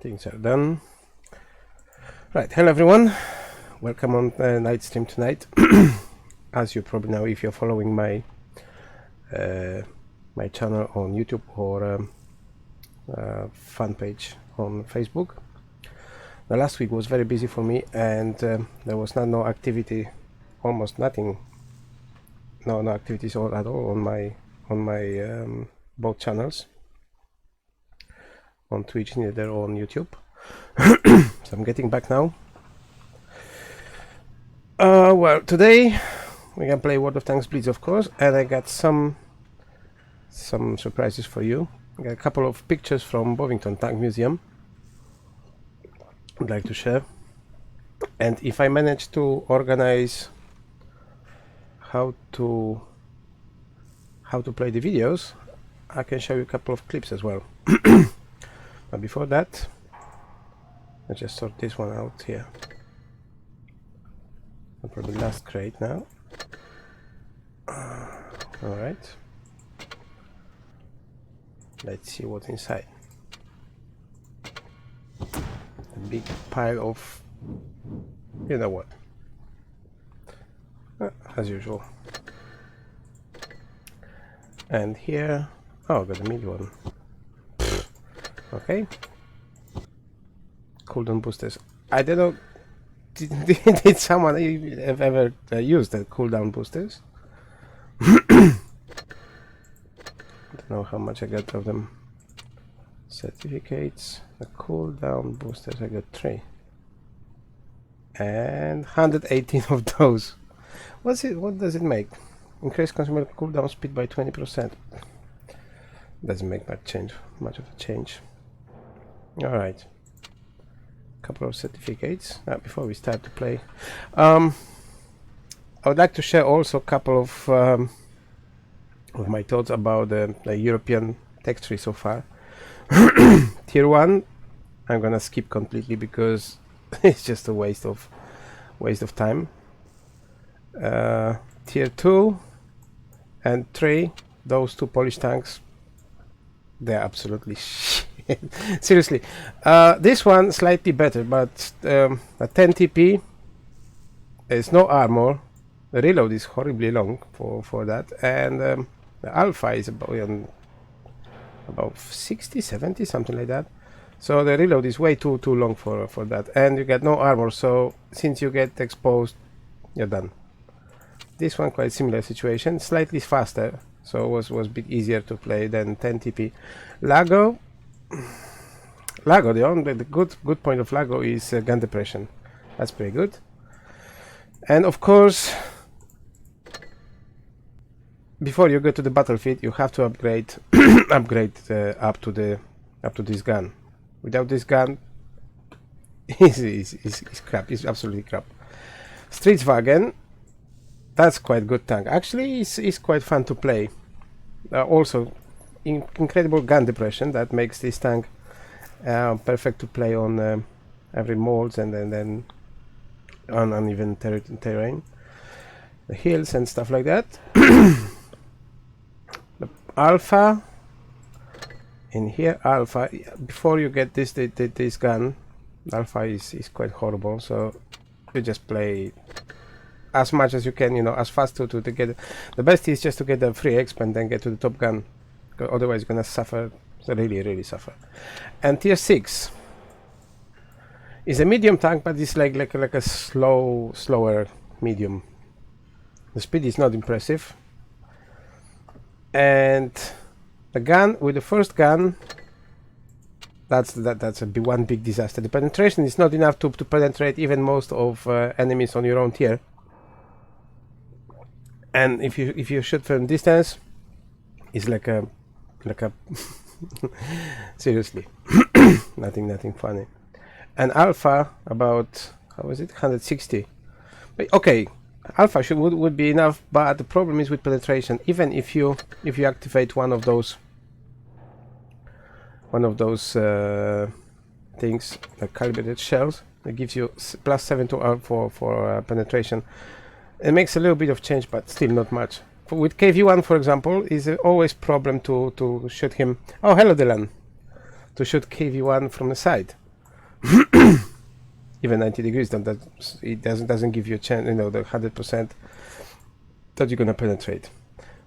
things are done. Right, hello everyone. Welcome on night stream tonight. As you probably know, if you're following my my channel on YouTube or fan page on Facebook. The last week was very busy for me, and there was no activity, almost nothing, no activities at all on my both channels, on Twitch, neither on YouTube. So I'm getting back now. Well, today we're gonna play WoT Blitz, of course, and I got some surprises for you. I got a couple of pictures from Bovington Tank Museum I'd like to share, and if I manage to organize how to play the videos, I can show you a couple of clips as well. But before that, let's just sort this one out here. I'll probably last crate now. All right. Let's see what's inside. A big pile of, you know what, as usual. And here, oh, got the mid one. Okay. Cooldown boosters. I don't know. Did someone have ever used the cooldown boosters? Don't know how much I got of them. Certificates. The cooldown boosters, I got 3. And 118 of those. What's it? What does it make? Increase consumer cooldown speed by 20%. Doesn't make much of a change. All right. Couple of certificates before we start to play. I would like to share also a couple of my thoughts about the European tech tree so far. Tier 1 I'm gonna skip completely because it's just a waste of time. Tier 2 and 3, those two Polish tanks, they're absolutely shit. Seriously, this one slightly better, but a 10 TP, there's no armor, the reload is horribly long for that, and the alpha is about 60, 70, something like that. So the reload is way too long for that, and you get no armor, so since you get exposed, you're done. This one quite similar situation, slightly faster, so it was a bit easier to play than 10 TP. Lago, the good point of Lago is gun depression. That's pretty good. And of course, before you go to the battlefield, you have to upgrade up to this gun. Without this gun, is crap. It's absolutely crap. Stridswagen, that's quite good tank. Actually, it's quite fun to play. Also, incredible gun depression that makes this tank perfect to play on every molds and then on uneven terrain, the hills and stuff like that. The alpha in here, alpha, before you get this gun, alpha is quite horrible, so you just play as much as you can, you know, as fast to get it. The best is just to get the free exp and then get to the top gun, otherwise you're gonna suffer, really suffer. And tier 6 is a medium tank, but it's like a slower medium. The speed is not impressive, and the gun, with the first gun, that's one big disaster. The penetration is not enough to penetrate even most of enemies on your own tier. And if you shoot from distance, it's like a seriously, nothing funny. And alpha, about, how was it, 160. But okay, alpha would be enough, but the problem is with penetration. Even if you activate one of those things, like calibrated shells, that gives you +7 to for penetration. It makes a little bit of change, but still not much. With KV1, for example, is always problem to shoot him. Oh, hello, Dylan. To shoot KV1 from the side. Even 90 degrees, it doesn't give you a chance, you know, the 100% that you're gonna penetrate.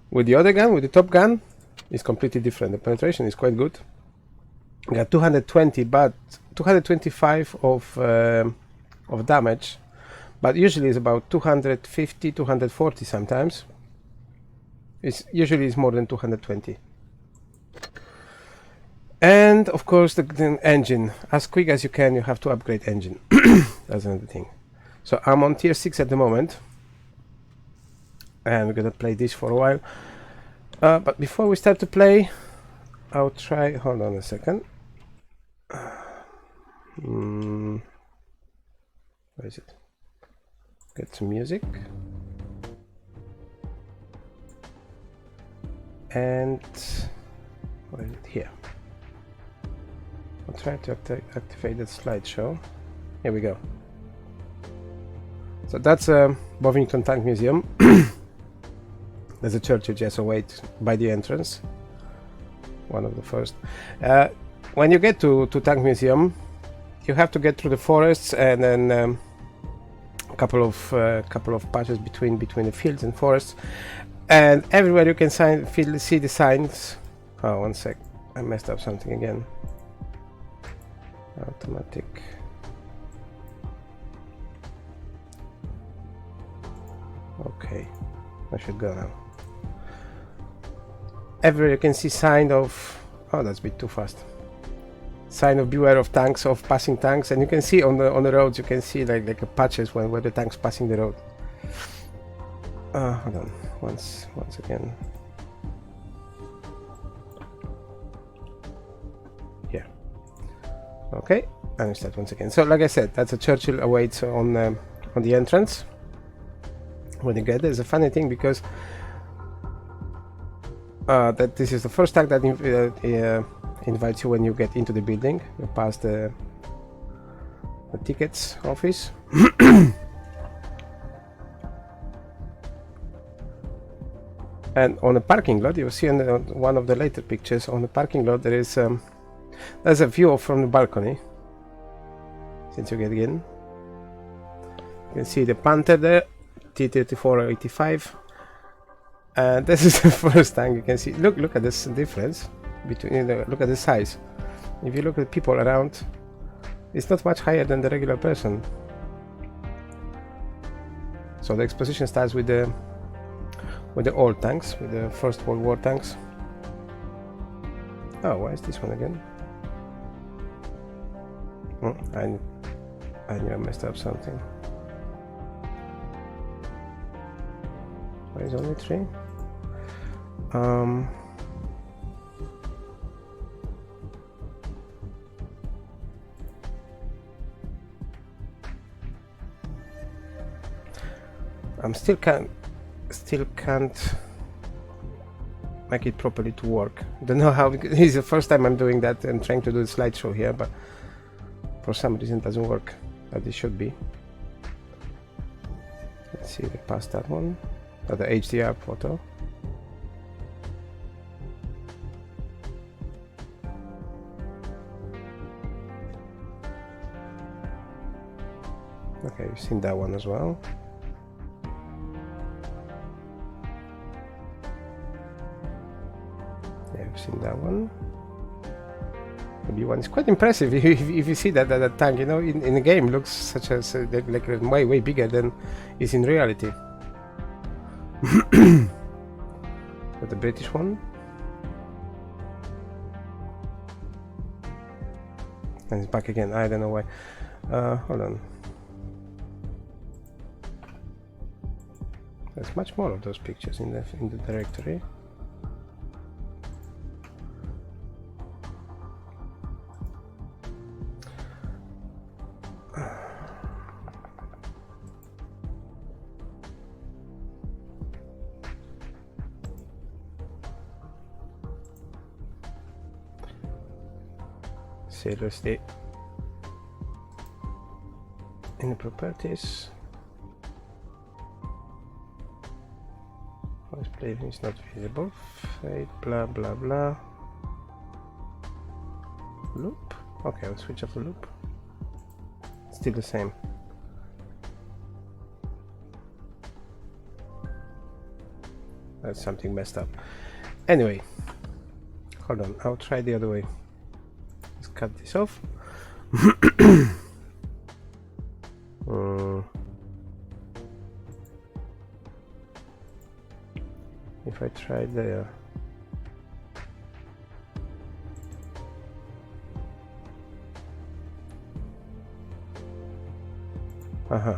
With the other gun, with the top gun, it's completely different. The penetration is quite good. You got 220, but 225 of damage, but usually it's about 250, 240 sometimes. It's usually more than 220. And of course the engine, as quick as you can, you have to upgrade engine. That's another thing. So I'm on tier 6 at the moment, and we're gonna play this for a while. But before we start to play, I'll try, hold on a second. Where is it? Get some music. And where is it? Here. I'll try to activate the slideshow. Here we go. So that's a Bovington Tank Museum. There's a church you just await by the entrance. One of the first. When you get to Tank Museum, you have to get through the forests and then a couple of patches between the fields and forests. And everywhere you can see the signs. Oh, one sec. I messed up something again. Automatic. Okay, I should go now. Everywhere you can see sign of, oh, that's a bit too fast. Sign of beware of tanks, of passing tanks, and you can see on the roads, you can see like a patches where the tanks passing the road. Hold on, once again. Here. Okay, and we start once again. So like I said, that's a Churchill awaits on the entrance. When you get there, it's a funny thing because that this is the first tank that invites you when you get into the building. You pass the tickets office. And on the parking lot, you see on one of the later pictures, on the parking lot there is there's a view from the balcony. Since you get in, you can see the Panther there, T-34-85, and this is the first tank you can see. Look at this difference between. Look at the size. If you look at people around, it's not much higher than the regular person. So the exposition starts with the old tanks, with the First World War tanks. Oh, why is this one again? Oh, I knew I messed up something. Why is only 3? I'm still can't make it properly to work. Don't know how. It's the first time I'm doing that and trying to do the slideshow here, but for some reason it doesn't work as it should be. Let's see, we passed that one. Oh, the HDR photo. Okay, you've seen that one as well. Yeah, you've seen that one. The B1 is quite impressive. If you see that tank, you know, in the game looks such as like way bigger than is in reality. But the British one, and it's back again. I don't know why. Hold on. There's much more of those pictures in the directory. Seriously, in the properties, voice playing is not visible. Fade, blah blah blah. Loop. Okay, I'll switch off the loop. still the same. That's something messed up. Anyway, hold on, I'll try the other way. Let's cut this off. If I try there. Uh-huh.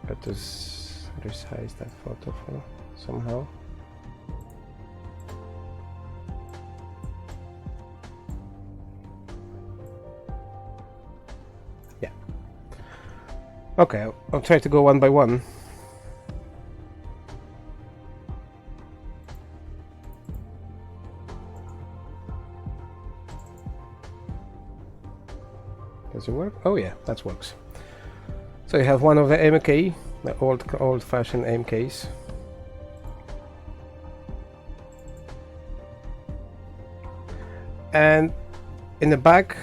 Got to resize that photo for somehow. Yeah. Okay, I'll try to go one by one. Does it work? Oh yeah, that works. So you have one of the AMK, the old-fashioned AMKs. And in the back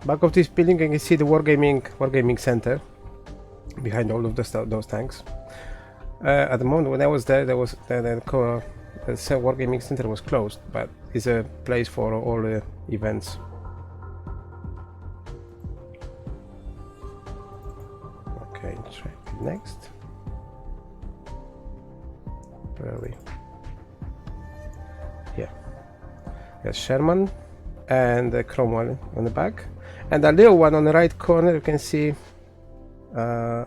of this building, you can see the wargaming center behind all of those tanks. At the moment when I was there, was the wargaming center was closed, but it's a place for all the events. Okay, try it next. Where are we? Yeah. There's Sherman and the Cromwell on the back, and the little one on the right corner. You can see. I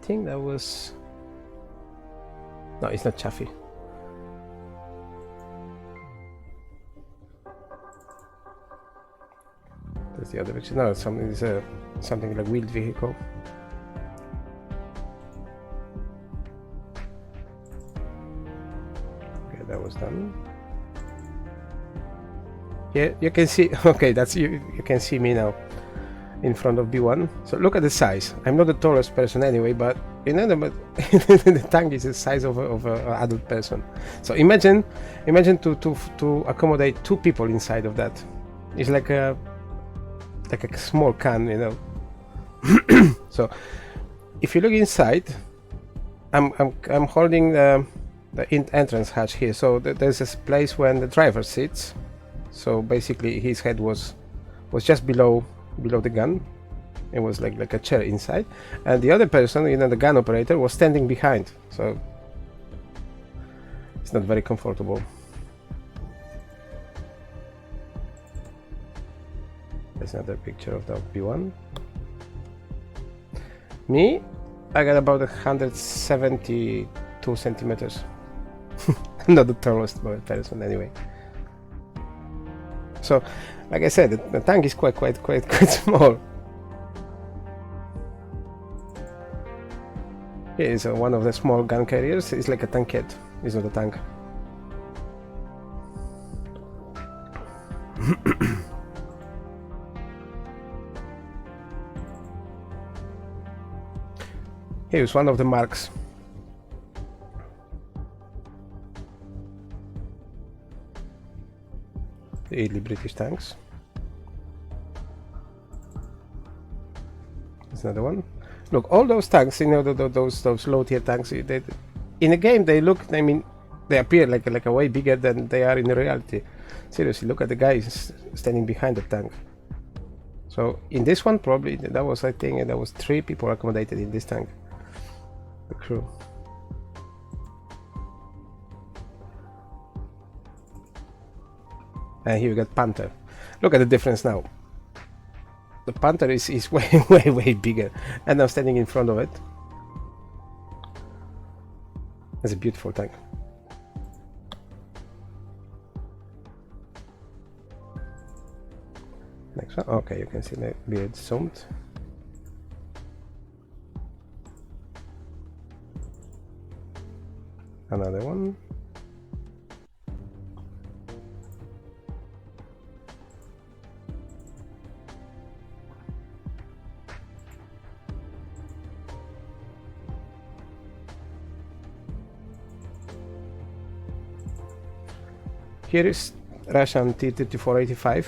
think that was. No, it's not Chaffee. That's the other picture. No, it's something like wheeled vehicle. Okay, that was done. Yeah, you can see. Okay, that's you. You can see me now in front of B1. So look at the size. I'm not the tallest person anyway, but you know, the tank is the size of an adult person. So imagine to accommodate 2 people inside of that. It's like a small can, you know. So if you look inside, I'm holding the entrance hatch here. So there's this place when the driver sits. So basically his head was just below the gun. It was like a chair inside, and the other person, you know, the gun operator, was standing behind. So it's not very comfortable. There's another picture of the B1. Me, I got about 172 centimeters. I'm not the tallest person anyway. So, like I said, the tank is quite small. Here is one of the small gun carriers. It's like a tankette. It's not a tank. Here's one of the marks. The early British tanks. There's another one. Look, all those tanks, you know, those low-tier tanks. They, in a game, they look. I mean, they appear like a way bigger than they are in reality. Seriously, look at the guys standing behind the tank. So in this one, probably that was, I think, there was 3 people accommodated in this tank. The crew. And here we got Panther. Look at the difference now. The Panther is way bigger, and I'm standing in front of it. It's a beautiful tank. Next one. Okay, you can see the beard zoomed. Another one. Here is Russian T-3485,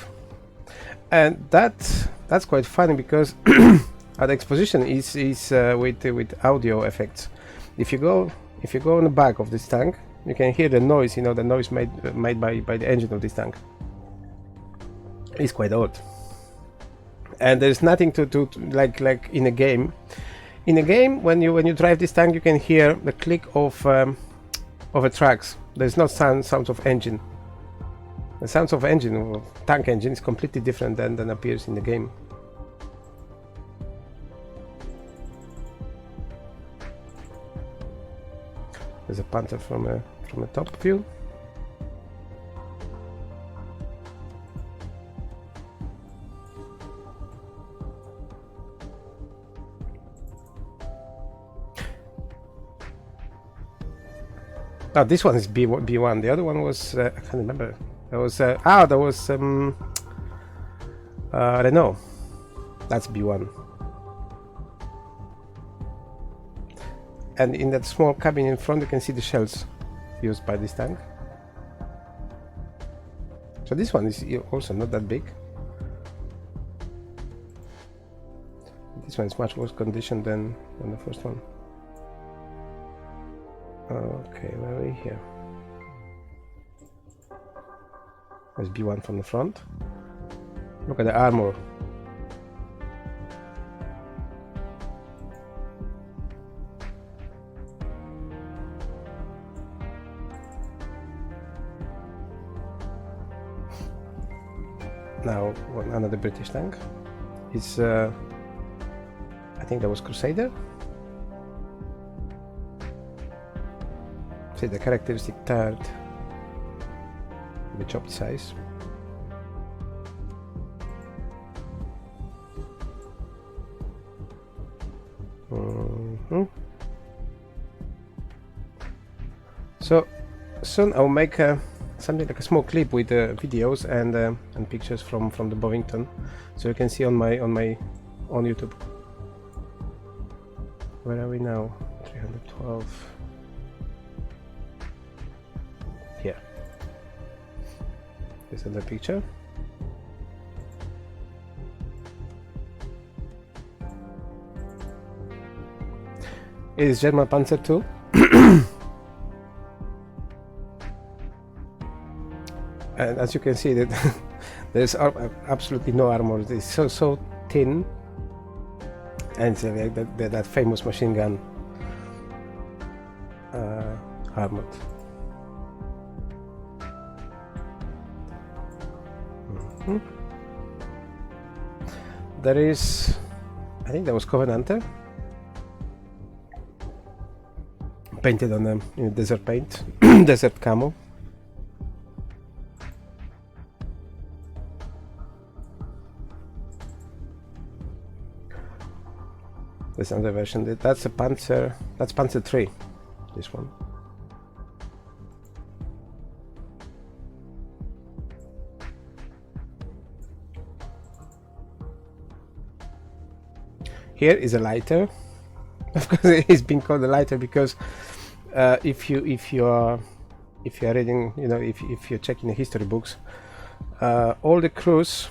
and that's quite funny because the exposition is with audio effects. If you go on the back of this tank, you can hear the noise. You know, the noise made by the engine of this tank. It's quite odd, and there's nothing to like in a game. In a game, when you drive this tank, you can hear the click of a tracks. There's no sounds of engine. The sounds of engine, or tank engine, is completely different than appears in the game. There's a Panther from a top view. Oh, this one is B1. The other one was I can't remember. There was Renault. That's B1. And in that small cabin in front, you can see the shells used by this tank. So this one is also not that big. This one is much worse condition than the first one. Okay, where are we here? There's B1 from the front. Look at the armor. Now, another British tank. It's, I think that was Crusader. See the characteristic turret, the chopped size. So soon I'll make something like a small clip with videos and pictures from the Bovington, so you can see on YouTube. Where are we now? 312. Here. This is the picture. It is German Panzer II. And as you can see, that there's absolutely no armor. It's so thin, and it's like that famous machine gun armored. There is, I think that was Covenanter, painted on in desert paint, desert camo. There's another version. That's a Panzer. That's Panzer III. This one. Here is a lighter. Of course, it's been called a lighter because if you are reading, you know, if you're checking the history books, all the crews,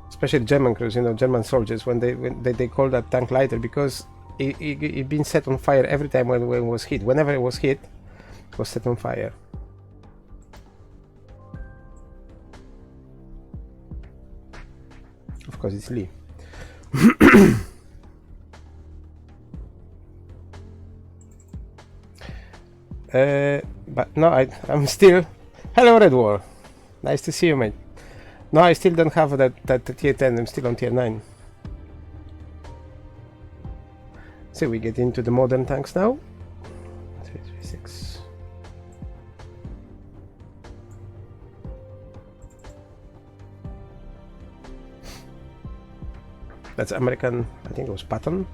especially German crews, you know, German soldiers, when they call that tank lighter because it been set on fire every time when it was hit. Whenever it was hit, it was set on fire. Of course, it's Lee. But no, I'm still. Hello, Red War. Nice to see you, mate. No, I still don't have that tier 10. I'm still on tier 9. So we get into the modern tanks now. 336. That's American. I think it was Patton.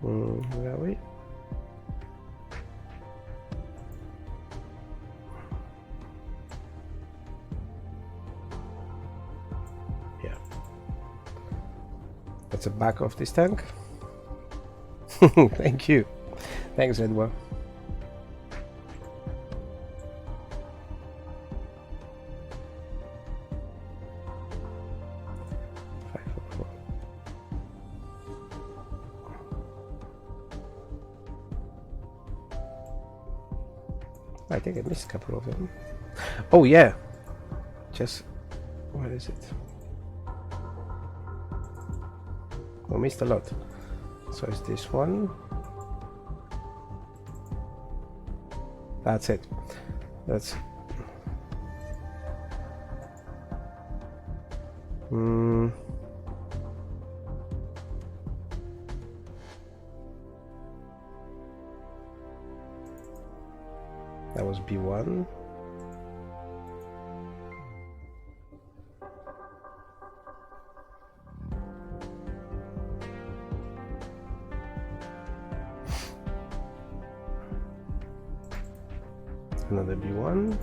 Where are we? Yeah. That's the back of this tank. Thank you. Thanks, Redwell. I think I missed a couple of them. Oh yeah, just where is it? I missed a lot. So it's this one. That's it. That's that was B1. Another B1.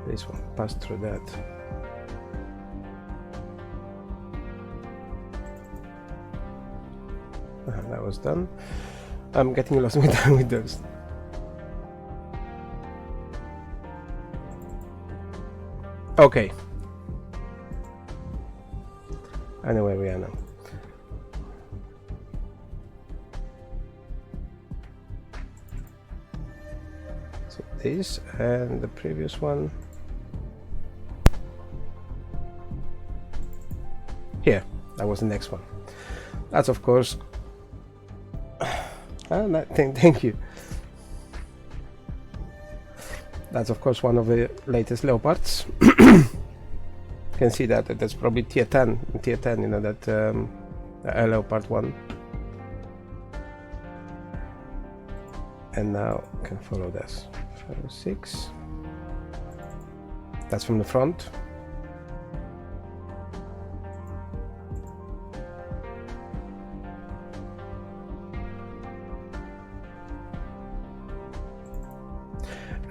This one passed through that. That was done. I'm getting lost with those. Okay. I know where we are now. So this and the previous one. Here, that was the next one. That's of course. Thank you. That's of course one of the latest Leopards. You can see that that's probably tier 10, you know, that Leopard one. And now you can follow this. 506. That's from the front.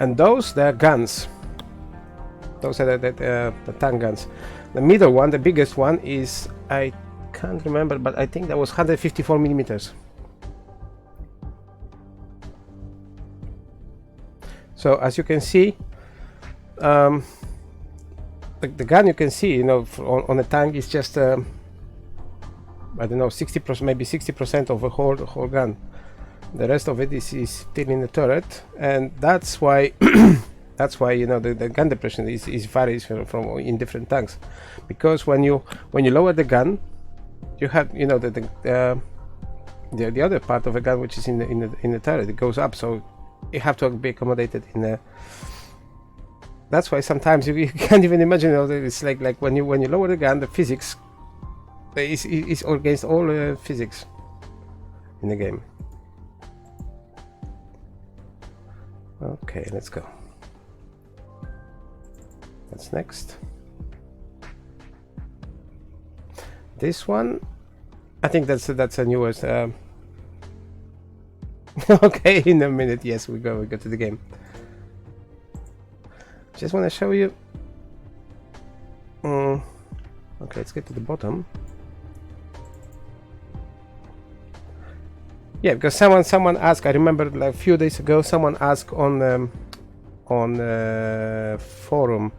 And those, they're guns. Those are the tank guns. The middle one, the biggest one, is, I can't remember, but I think that was 154 millimeters. So as you can see, the gun you can see, you know, on a tank is just, I don't know, 60%, maybe 60% of the whole gun. The rest of it is still in the turret, and that's why that's why, you know, the gun depression is varies from in different tanks, because when you lower the gun, you have, you know, the other part of the gun, which is in the turret, it goes up, so you have to be accommodated in the. That's why sometimes you can't even imagine, you know, it's like when you lower the gun, the physics is against all physics in the game. Okay, let's go. That's next. This one, I think that's a newest. Okay, in a minute. Yes, we go to the game. Just want to show you. Okay, let's get to the bottom. Yeah, because someone asked. I remember like a few days ago, someone asked on forum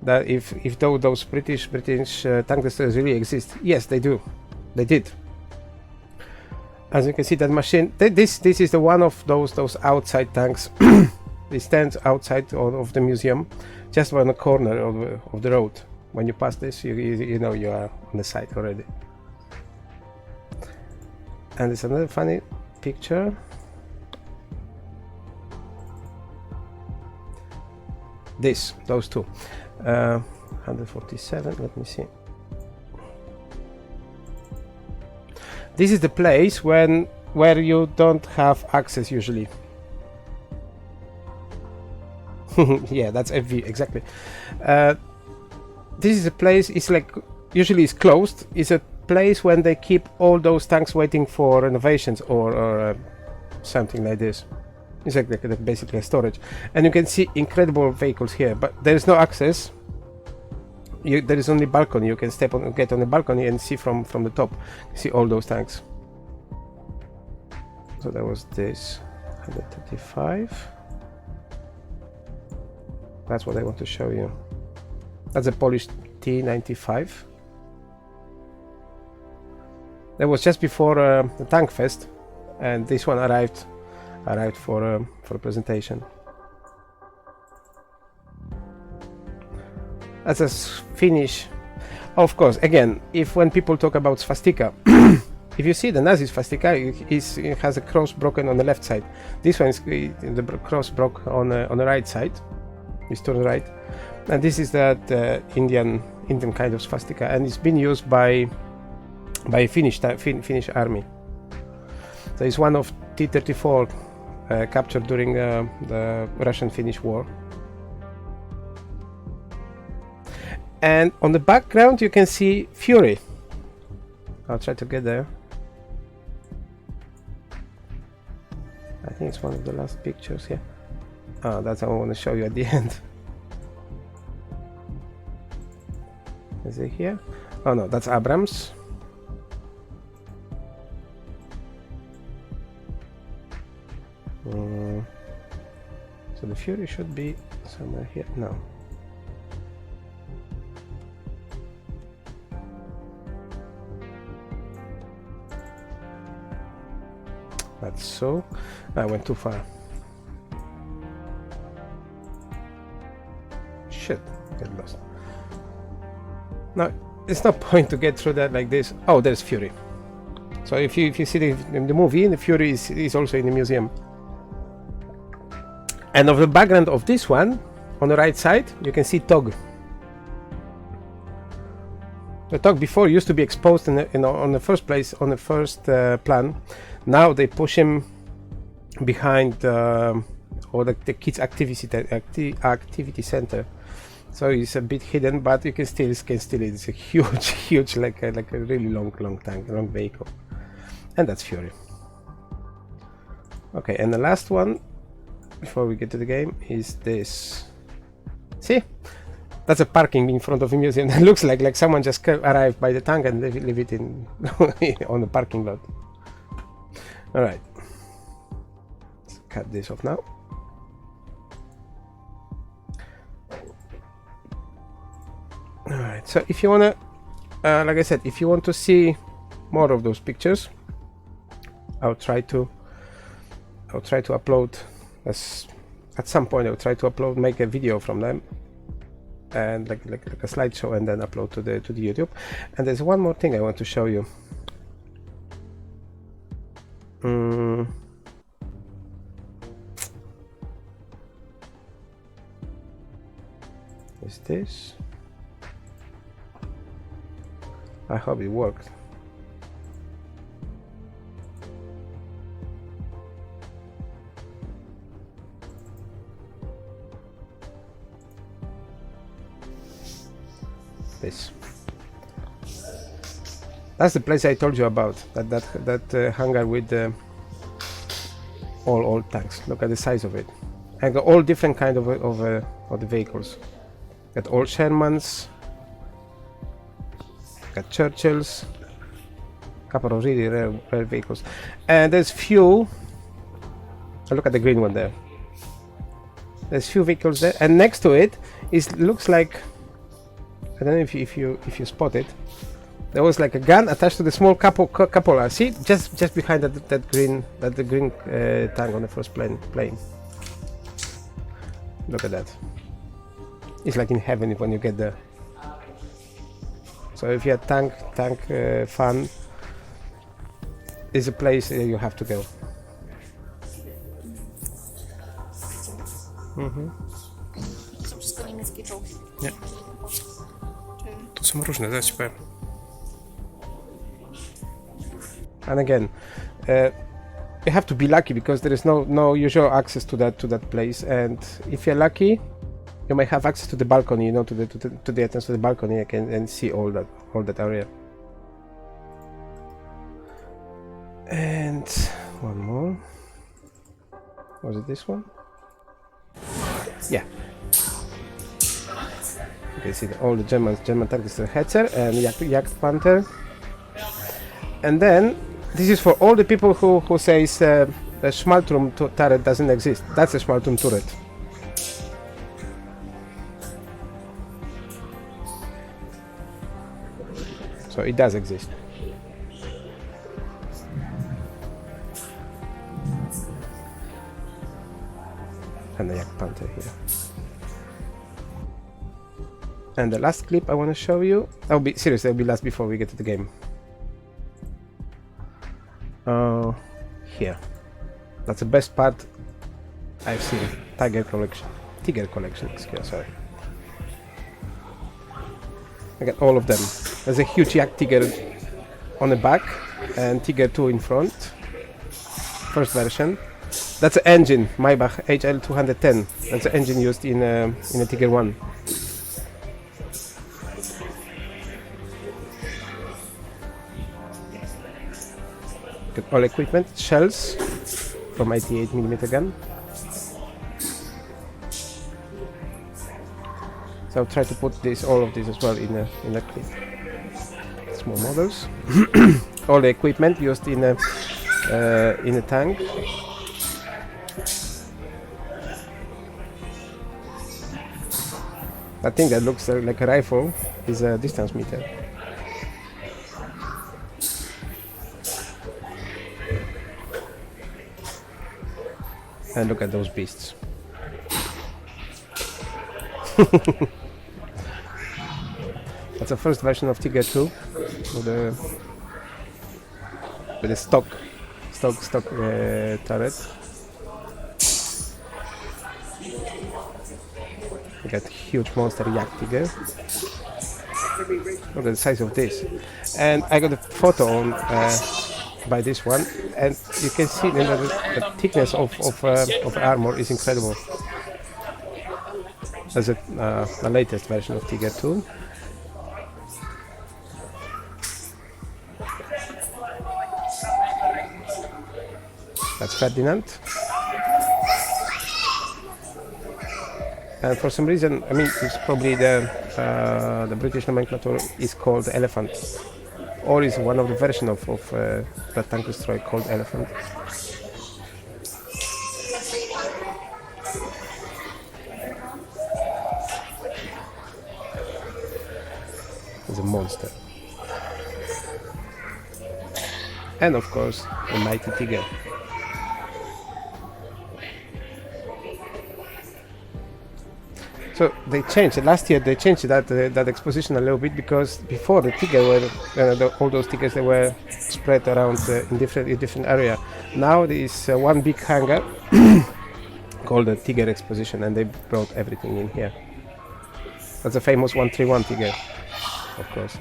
that if those British tank destroyers really exist. Yes, they do. They did. As you can see, that machine. This is the one of those outside tanks. It stands outside of the museum, just on the corner of the road. When you pass this, you know you are on the site already. And there's another funny picture. Those two. 147, let me see. This is the place where you don't have access usually. Yeah, that's FV, exactly. This is a place, it's like, usually it's closed. It's a place when they keep all those tanks waiting for renovations or something like this. It's like basically a storage, and you can see incredible vehicles here, but there is no access. there is only balcony. You can get on the balcony and see from the top. See all those tanks. So that was this 135. That's what I want to show you. That's a Polish T95. That was just before the Tank Fest, and this one arrived for a presentation. That's a Finnish. Of course, again, when people talk about swastika, if you see the Nazi swastika, it has a cross broken on the left side. This one is the cross broke on the right side. It's to the right, and this is that Indian kind of swastika, and it's been used by Finnish army. So it's one of T-34 captured during the Russian-Finnish war. And on the background you can see Fury. I'll try to get there. I think it's one of the last pictures here. Oh, that's what I want to show you at the end. Is it here? Oh no, that's Abrams. So the Fury should be somewhere here. No. That's so. I went too far. Shit, get lost. No, it's no point to get through that like this. Oh, there's Fury. So if you see the movie, the Fury is also in the museum. And of the background of this one, on the right side, you can see Tog. The Tog before used to be exposed on the first place, on the first plan. Now they push him behind or the kids activity center. So it's a bit hidden, but you can still it's a huge like a really long tank, long vehicle. And that's Fury. Okay, and the last one before we get to the game is this. See, that's a parking in front of the museum. It looks like someone just arrived by the tank and leave it in on the parking lot. All right, let's cut this off now. All right, so if you wanna, like I said, if you want to see more of those pictures, I'll try to upload. At some point I'll try to upload, make a video from them, and like a slideshow, and then upload to the YouTube. And there's one more thing I want to show you. Is this? I hope it worked. This. That's the place I told you about. That hangar with all tanks. Look at the size of it. And got all different kind of the vehicles. Got all Shermans. Got Churchills. Couple of really rare vehicles. And there's few. Look at the green one there. There's few vehicles there, and next to it looks like. I don't know if you spot it. There was like a gun attached to the small cupola. See, just behind that green tank on the first plane. Look at that. It's like in heaven when you get there. So if you're a tank fan, it's a place you have to go. Są wszystko niemieckie czołgi. Nie. To są różne, zaraz ci powiem. And again, you have to be lucky because there is no usual access to that place. And if you're lucky, you might have access to the balcony, you know, to the entrance to the balcony, and see all that area. And one more. Was it this one? Yeah. You can see all the German tank destroyer Hetzer and Jagdpanther. And then this is for all the people who says the Schmalturm turret doesn't exist. That's a Schmalturm turret. So it does exist. And the Jagdpanther here. And the last clip I want to show you, that will be seriously, that will be last before we get to the game. Here. That's the best part I've seen. Tiger collection, sorry. I got all of them. There's a huge Yak Tiger on the back and Tiger 2 in front. First version. That's an engine, Maybach HL210. That's the engine used in a Tiger 1. Got all equipment, shells from 88mm gun. So I'll try to put all of this as well in a clip. Small models. All the equipment used in a tank. That thing that looks like a rifle is a distance meter. And look at those beasts. That's the first version of Tiger 2 with the stock turret. We got huge monster Yak Tiger. Look at the size of this. And I got a photo on by this one, and you can see the thickness of armor is incredible. That's the latest version of Tiger 2. That's Ferdinand. And for some reason, I mean, it's probably the British nomenclature is called Elephant, or is one of the versions of that tank destroyer called Elephant. It's a monster. And of course, a mighty Tiger. So they changed last year. They changed that exposition a little bit, because before the Tiger were all those Tigers, they were spread around in different area. Now there is one big hangar called the Tiger Exposition, and they brought everything in here. That's a famous 131 Tiger, of course.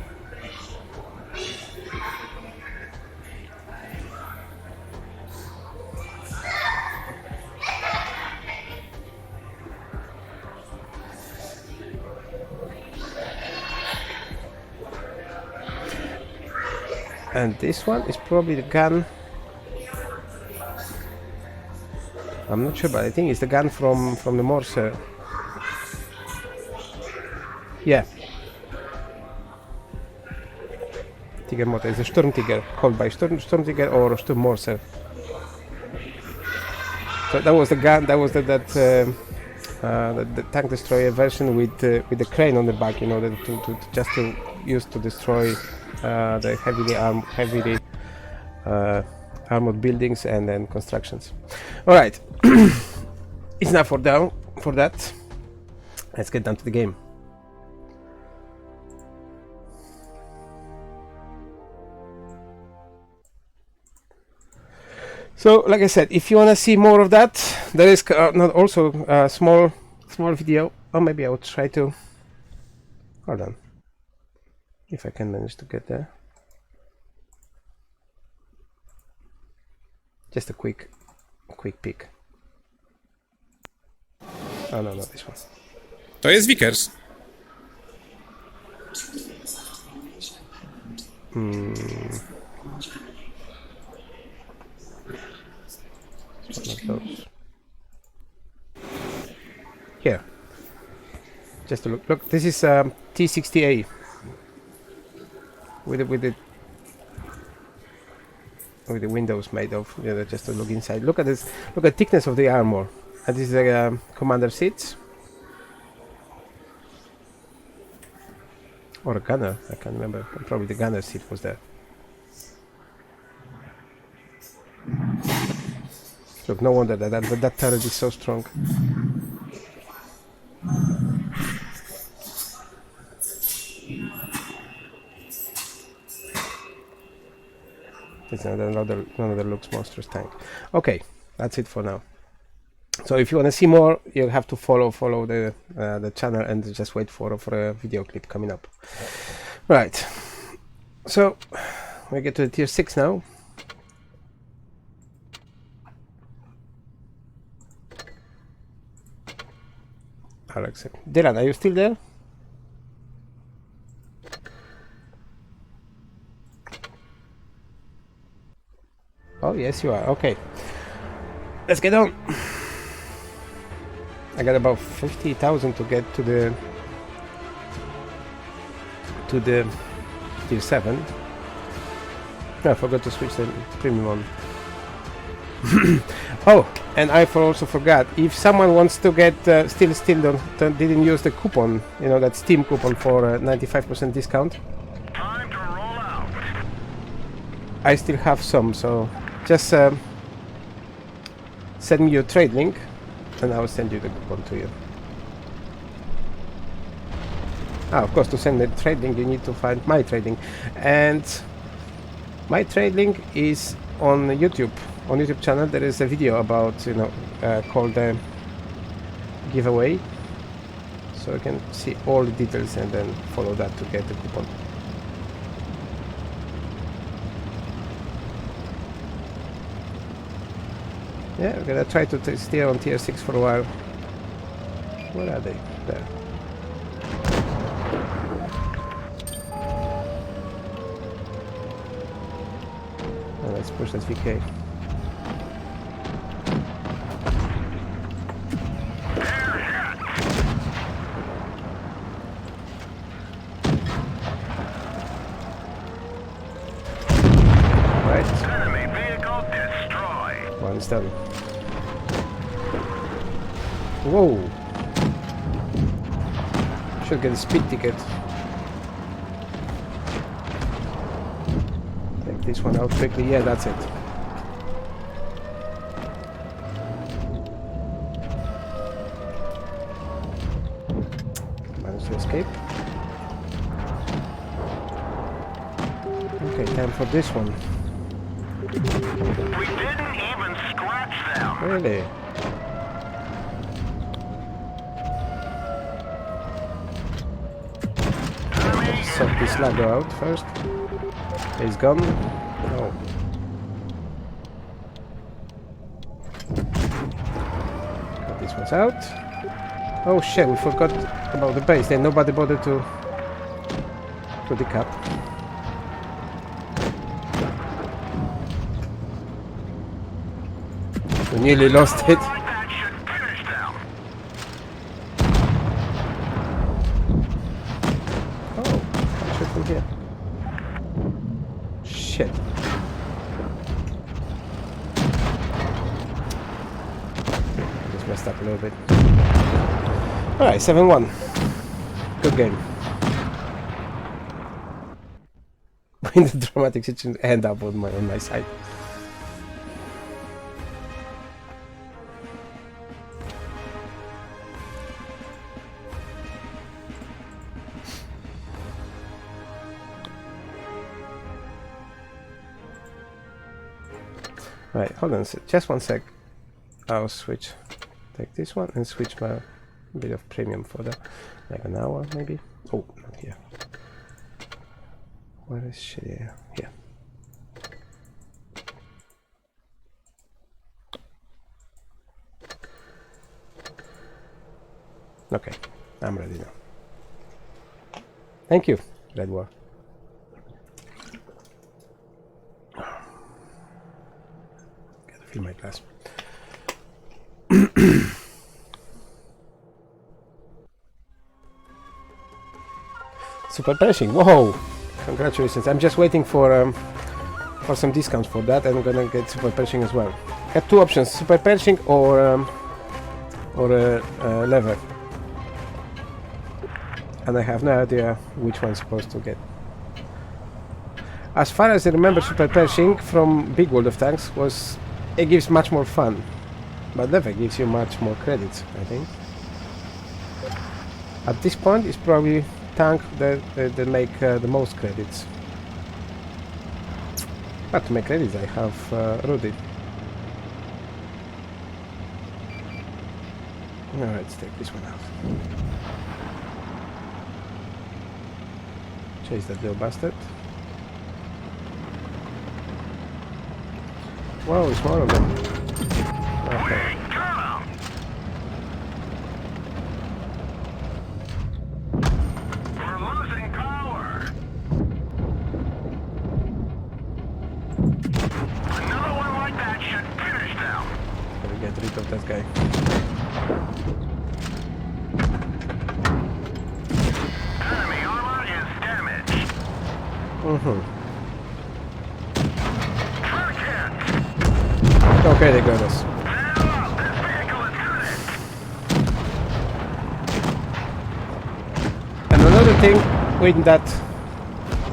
And this one is probably the gun. I'm not sure, but I think it's the gun from the Morse. Yeah. Tiger Motor is a Sturmtiger, called by Sturmtiger or Sturmmorse. So that was the gun. That was the tank destroyer version with the crane on the back, in order to use to destroy the heavily armored buildings and then constructions. All right, it's enough for that. Let's get down to the game. So, like I said, if you want to see more of that, there is not also a small video, or maybe I will try to. Hold on. If I can manage to get there. Just a quick peek. Oh no, not this one. To jest Vickers. One of those. Here. Just to look. Look, this is T60A with the windows made of. Just to look inside. Look at this. Look at the thickness of the armor. And this is the commander seats. Or a gunner. I can't remember. Probably the gunner seat was there. Look, no wonder that turret is so strong. It's another looks monstrous tank. Okay, that's it for now. So if you want to see more, you have to follow the channel and just wait for a video clip coming up. Right. So we get to the tier 6 now. Alex, Dylan, are you still there? Oh yes, you are. Okay, let's get on. I got about 50,000 to get to the tier 7. I forgot to switch the premium on. Oh, and I also forgot, if someone wants to get still didn't use the coupon, that Steam coupon for 95% discount. Time to roll out. I still have some, so just send me your trade link and I will send you the coupon to you. Of course, to send the trade link you need to find my trading, and my trade link is on YouTube. On YouTube channel there is a video about called giveaway, so you can see all the details and then follow that to get the coupon. Yeah, we're gonna try to steer on tier 6 for a while. Where are they? There. Oh, let's push that VK. Done. Whoa! Should get a speed ticket. Take this one out quickly. Yeah, that's it. Managed to escape. Okay, time for this one. We didn't even scratch them. Really? Suck this lagger out first. He's gone. Oh. Got this one's out. Oh shit, we forgot about the base. Then nobody bothered to decap. We nearly lost it. Oh, shoot from here. Shit. Just messed up a little bit. Alright, 7-1. Good game. In the dramatic situation, end up on my side. Right, hold on, just one sec. I'll switch. Take this one and switch my bit of premium for the like an hour maybe. Oh, not here. Where is she? Here. Okay, I'm ready now. Thank you, Red War. Gotta fill my glass. Super pershing. Whoa! Congratulations. I'm just waiting for some discounts for that, and I'm gonna get super pershing as well. Had two options: super pershing or leather. And I have no idea which one I'm supposed to get. As far as I remember, super pershing from Big World of Tanks it gives much more fun, but leather gives you much more credits, I think. At this point, it's probably tank that make the most credits. But to make credits, I have Rudy. Alright, let's take this one out. Chase that little bastard. Wow, it's more of them. Okay. We're losing power. Another one like that should finish them. Gotta get rid of that guy. Enemy armor is damaged. Okay, they got us. This vehicle is good. And another thing with that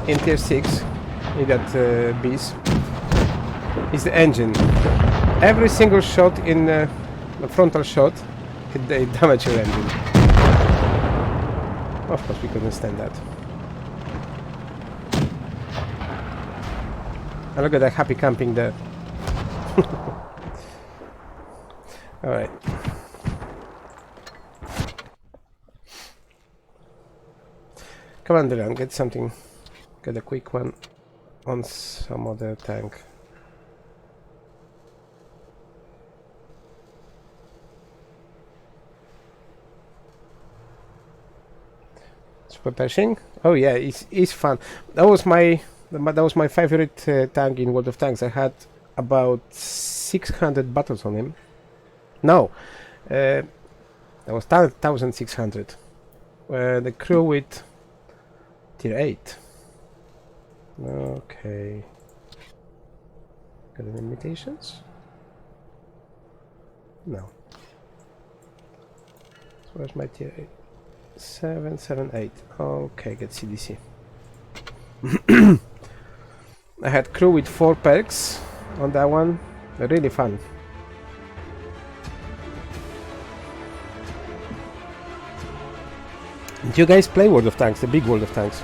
in tier 6, with that beast, is the engine. Every single shot in the frontal shot, they damage your engine. Of course, we couldn't stand that. And look at that happy camping there. Alright. Come on, Dylan, get something. Get a quick one on some other tank. Super pershing? Oh yeah, it's fun. That was my favorite tank in World of Tanks. I had about 600 battles on him. No, that was 1,600. The crew with tier 8. Okay. Got any limitations? No. So where's my tier 8? 7, 7, 8. Okay, get CDC. I had crew with 4 perks on that one. Really fun. Do you guys play World of Tanks, the big World of Tanks?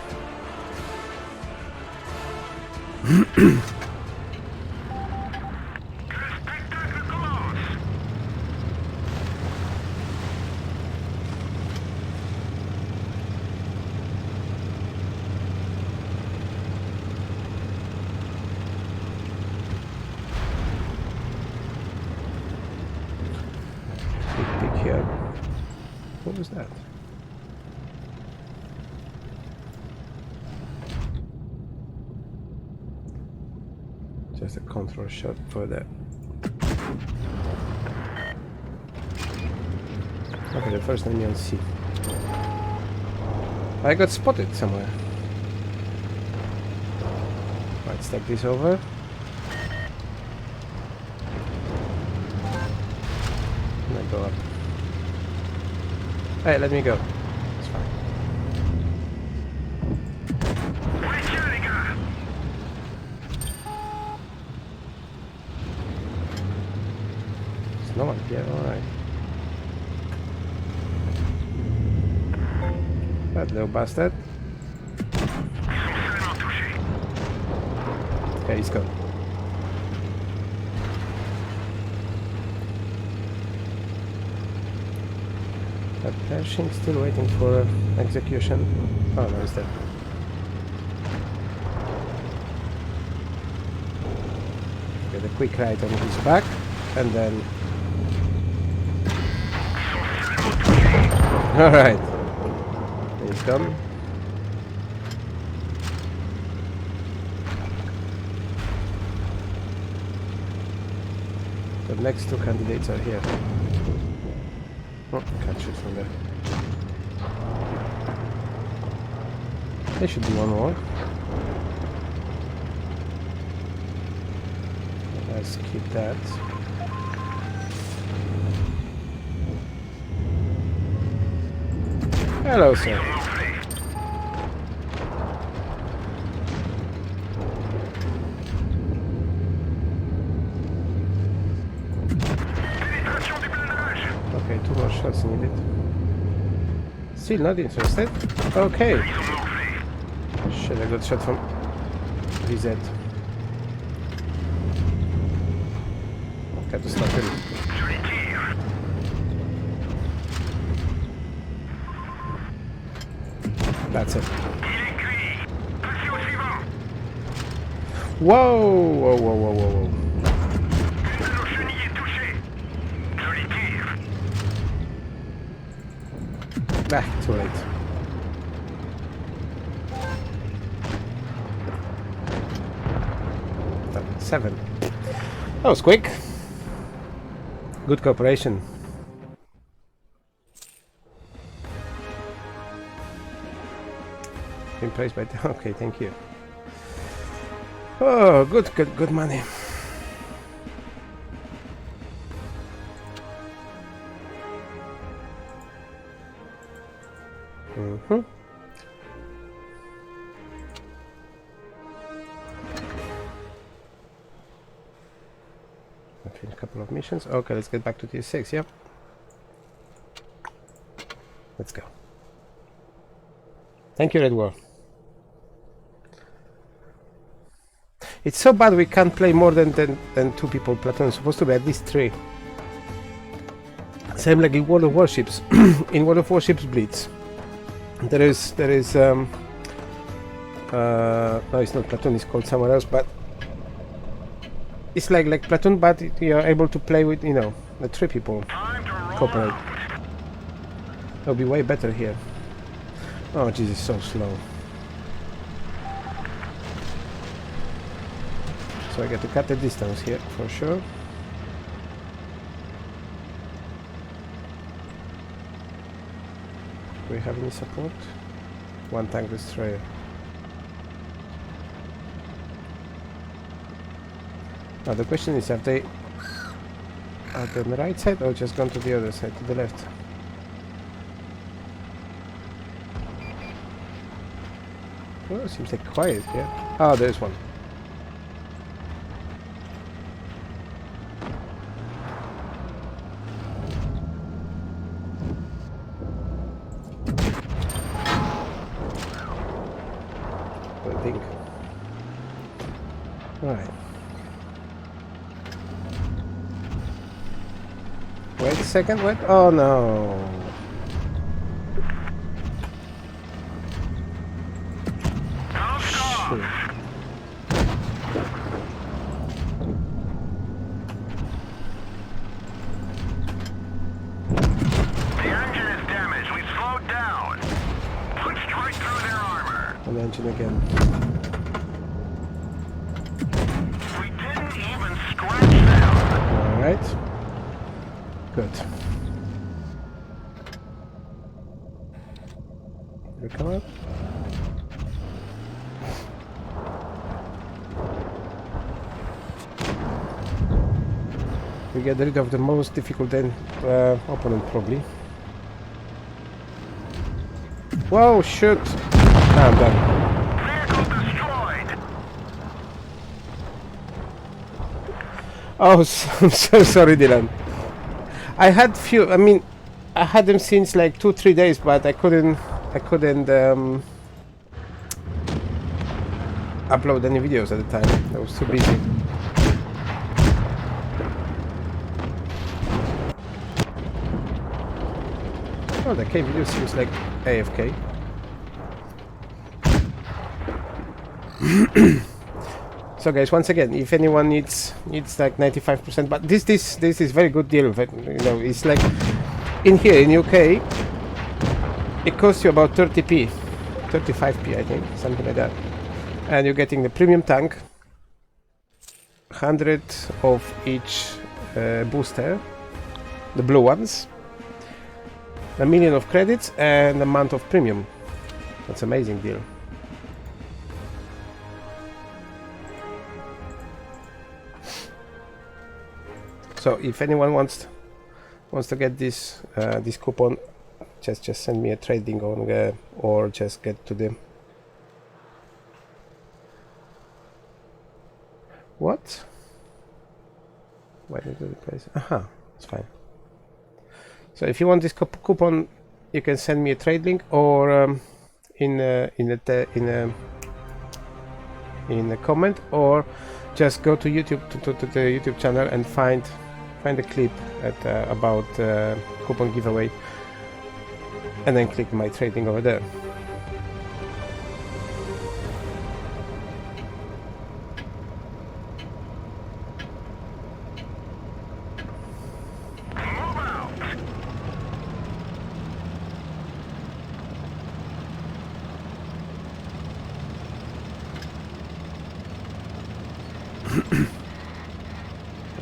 Big pig here. What was that? Just a control shot for that. Okay, the first enemy on C. I got spotted somewhere. Let's take this over. And I go up. Hey, let me go. It's fine. There's no one here, alright. That little bastard. Okay, he's gone. That Pershing still waiting for execution. Oh no, he's dead. Get a quick ride on his back, and then... Alright. He's gone. The next two candidates are here. Oh, can't shoot from there. There should be one more. Let's keep that. Hello, sir. Okay, 2 more shots needed. Still not interested? Okay. Shit, I got shot from VZ. Got to stop him. That's it. Whoa! Whoa, whoa, whoa, whoa, whoa. Ah, too late. Seven. That was quick. Good cooperation. Been praised by the... Okay, thank you. Oh, good money. I finished a couple of missions. Okay, let's get back to tier 6, yep. Let's go. Thank you, Red War. It's so bad we can't play more than 2 people platoon. It's supposed to be at least 3. Same like in World of Warships. In World of Warships Blitz. There is no, it's not platoon, it's called somewhere else, but it's like platoon, but you are able to play with, you know, the 3 people cooperate. It'll be way better here. Oh Jesus, so slow. So I get to cut the distance here for sure. Do we have any support? 1 tank destroyer. Now the question is, have they on the right side or just gone to the other side, to the left? Well, it seems like quiet, yeah. Oh, there's one. I think. Alright. Wait a second, wait. Oh no. Shit. The engine is damaged. We slowed down. Punched right through their armor. An engine again. We didn't even scratch them. Alright. Good. You come up. We get rid of the most difficult opponent probably. Whoa, shoot! Ah, I'm done. Vehicle destroyed. Oh, I'm so sorry, Dylan. I had few. I mean, I had them since like 2-3 days, but I couldn't upload any videos at the time. I was too busy. Oh, the K video seems like AFK. So guys, once again, if anyone needs like 95%, but this is very good deal. But, you know, it's like in here in UK, it costs you about 30p, 35p, I think, something like that, and you're getting the premium tank, 100 of each booster, the blue ones, 1 million of credits, and a month of premium. That's an amazing deal. So if anyone wants to get this this coupon, just send me a trading on or just get to the what? Why did you replace? Aha, it's fine. So if you want this coupon, you can send me a trade link or in a comment, or just go to YouTube to the YouTube channel and find a clip at about coupon giveaway, and then click my trading over there.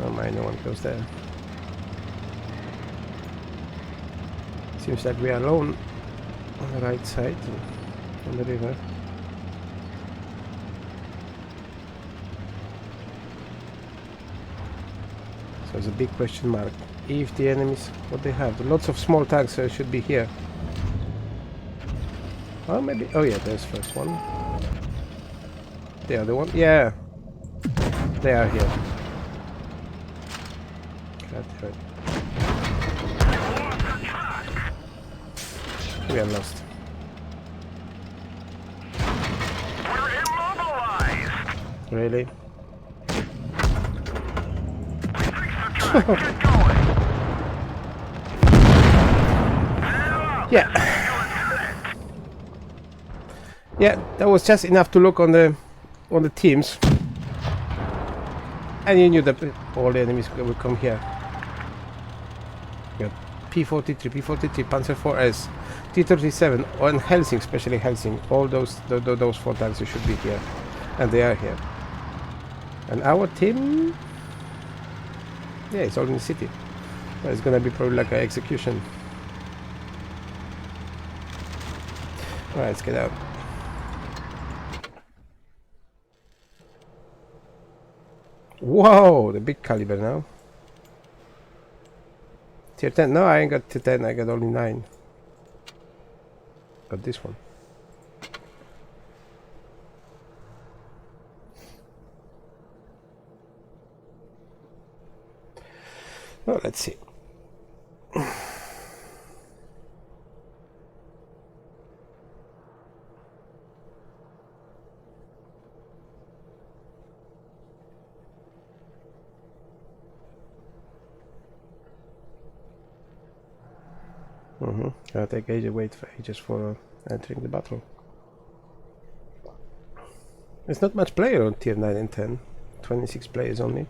Oh my, no one goes there. Seems like we are alone on the right side on the river. So it's a big question mark. If the enemies, what they have, lots of small tanks should be here. Oh, maybe. Oh yeah, there's first one. The other one, yeah. They are here. God damn it. We are lost. We're immobilized. Really? Get going. Yeah. Yeah, that was just enough to look on the teams. And you knew that all the enemies would come here. You got P-43, P-43, Panzer IV-S, T-37, and Helsing, especially Helsing. All those four tanks should be here. And they are here. And our team... yeah, it's all in the city. Well, it's gonna be probably like an execution. Alright, let's get out. Whoa, the big caliber now. Tier 10. No, I ain't got tier 10, I got only 9. Got this one. Well, let's see. Gonna take ages for entering the battle. There's not much player on tier 9 and 10. 26 players only.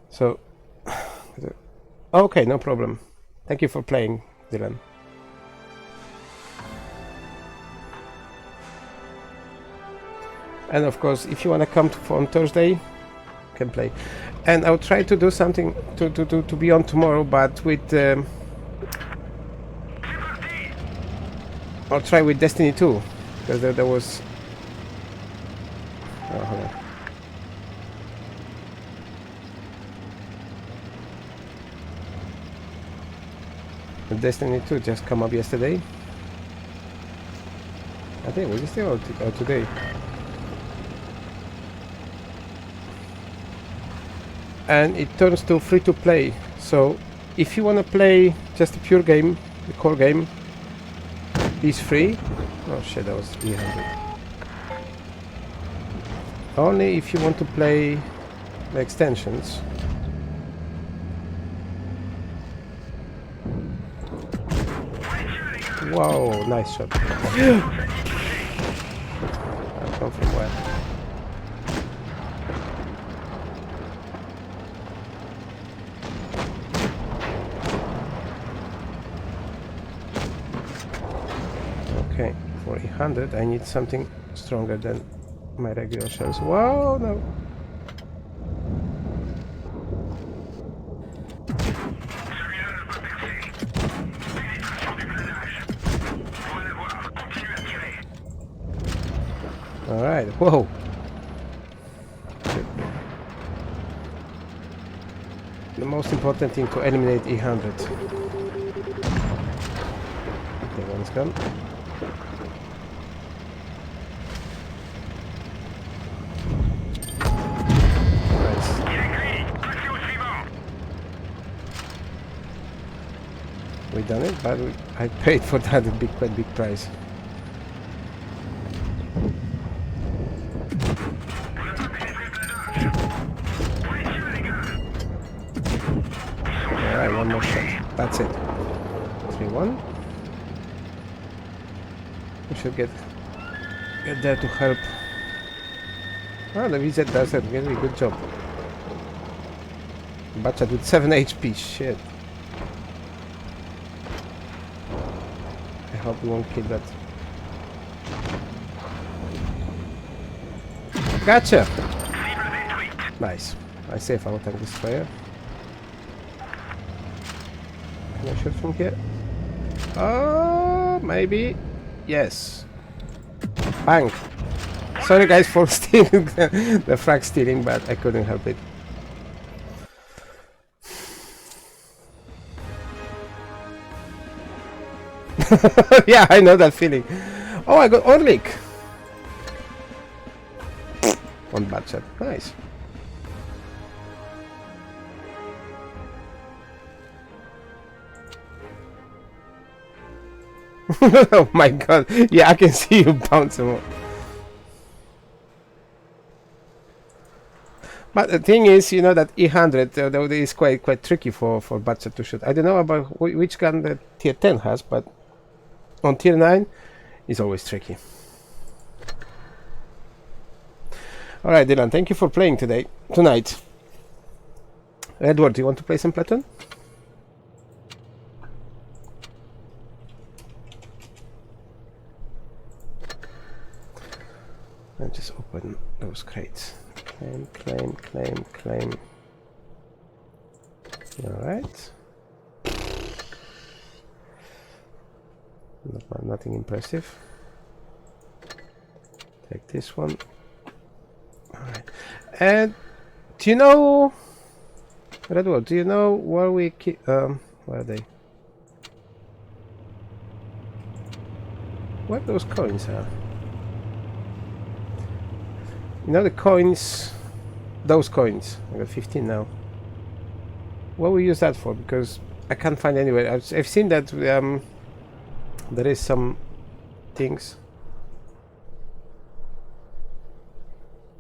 So, okay, no problem. Thank you for playing, Dylan. And of course, if you want to come on Thursday, you can play. And I'll try to do something to be on tomorrow, but with I'll try with Destiny 2, because there was. Oh, hold on. The Destiny 2 just come up yesterday. I think it was yesterday or today. And it turns to free to play. So if you want to play just a pure game, the core game is free. Oh shit, that was 300. Only if you want to play the extensions. Wow, nice shot. I come from where? Okay, for 800 I need something stronger than my regular shells. Wow, no. Alright, whoa! The most important thing to eliminate E100. Okay, one's gone. Nice. We done it, but I paid for that quite big price. Alright, one more shot. That's it. 3-1. We should get there to help. Oh, the VZ does it. Really good job. Butchat with 7 HP. Shit. I hope we won't kill that. Gotcha! Nice. I save our tank destroyer. Can I shoot from here? Oh, maybe. Yes. Bang! Sorry guys for stealing the frag stealing, but I couldn't help it. Yeah, I know that feeling. Oh, I got Orlik! One bad shot. Nice. Oh my god. Yeah, I can see you bouncing. But the thing is, you know that E100 is quite tricky for Butcher to shoot. I don't know about which gun the tier 10 has, but on tier 9 it's always tricky. Alright Dylan, thank you for playing tonight. Edward, do you want to play some Platoon? I'll just open those crates. Claim. Alright. Nothing impressive. Take this one. Alright. And do you know, Redwood, do you know where we keep where are they? Where those coins are? You know the coins, those coins, I got 15 now. What we use that for? Because I can't find anywhere. I've seen that there is some things.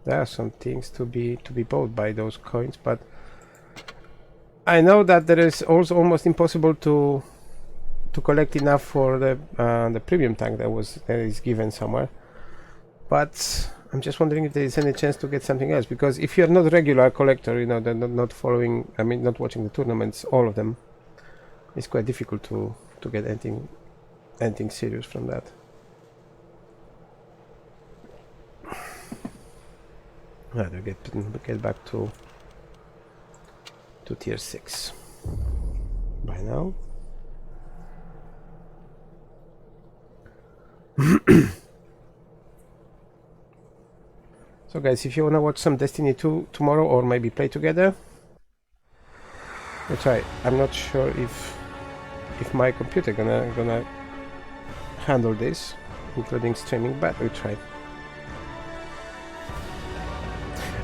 There are some things to be bought by those coins, but I know that there is also almost impossible to collect enough for the premium tank that is given somewhere. But I'm just wondering if there is any chance to get something else, because if you're not a regular collector, you know, not following, I mean, not watching the tournaments, all of them, it's quite difficult to get anything serious from that. Right, we get back to tier 6 by now. So guys, if you wanna watch some Destiny 2 tomorrow, or maybe play together, we'll try. I'm not sure if my computer gonna handle this, including streaming, but we'll try.